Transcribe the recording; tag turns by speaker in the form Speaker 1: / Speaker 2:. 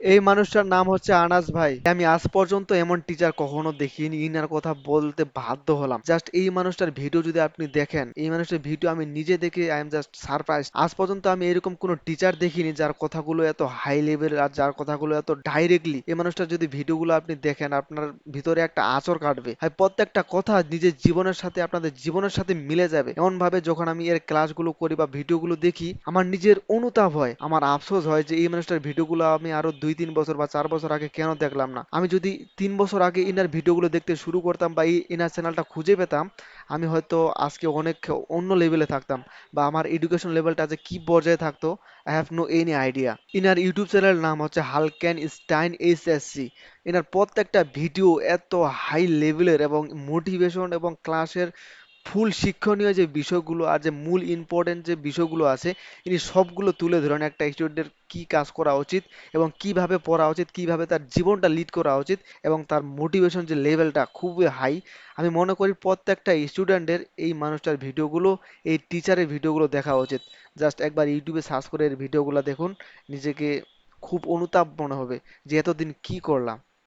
Speaker 1: এই মানুষটার নাম হচ্ছে আনাস ভাই। আমি আজ পর্যন্ত এমন টিচার কখনো দেখিনি, ইনার কথা বলতে বাধ্য হলাম। জাস্ট এই মানুষটার ভিডিও যদি আপনি দেখেন, এই মানুষটার ভিডিও আমি নিজে দেখে আই এম জাস্ট সারপ্রাইজ। আজ পর্যন্ত আমি এরকম কোনো টিচার দেখিনি যার কথাগুলো এত হাই লেভেল আর যার কথাগুলো এত ডাইরেক্টলি। এই মানুষটার যদি ভিডিওগুলো আপনি দেখেন, আপনার ভিতরে একটা আঁচড় কাটবে। আর প্রত্যেকটা কথা নিজের জীবনের সাথে, আপনাদের জীবনের সাথে মিলে যাবে। এমন ভাবে যখন আমি এর ক্লাসগুলো করি বা ভিডিওগুলো দেখি, আমার নিজের অনুতাপ হয়, আমার আফসোস হয় যে এই মানুষটার ভিডিওগুলো আমি আরো 2-3 বছর বা 4 বছর আগে কেন দেখলাম না। আমি যদি 3 বছর আগে ইনার ভিডিওগুলো দেখতে শুরু করতাম বা এই ইনার চ্যানেলটা খুঁজে পেতাম, আমি হয়তো আজকে অনেক অন্য লেভেলে থাকতাম, বা আমার এডুকেশন লেভেলটা যে কি পর্যায়ে থাকতো, I have no any idea. ইনার ইউটিউব চ্যানেল নাম হচ্ছে হালকেন স্টাইন এসএসসি। এনার প্রত্যেকটা ভিডিও এত হাই লেভেলের এবং মোটিভেশন এবং ক্লাসের ফুল শিক্ষণীয় যে বিষয়গুলো আর যে মূল ইম্পর্টেন্ট যে বিষয়গুলো আছে, ইনি সবগুলো তুলে ধরেন একটা স্টুডেন্টের কি কাজ করা উচিত এবং কিভাবে পড়া উচিত, কিভাবে তার জীবনটা লিড করা উচিত, এবং তার মোটিভেশন যে লেভেলটা খুবই হাই। আমি মনে করি প্রত্যেকটা স্টুডেন্টের এই মানুষটার ভিডিওগুলো, এই টিচারের ভিডিওগুলো দেখা উচিত। জাস্ট একবার ইউটিউবে সার্চ করে এর ভিডিওগুলো দেখুন, নিজেকে খুব অনুতাপ মনে হবে যে এতদিন কি করলাম।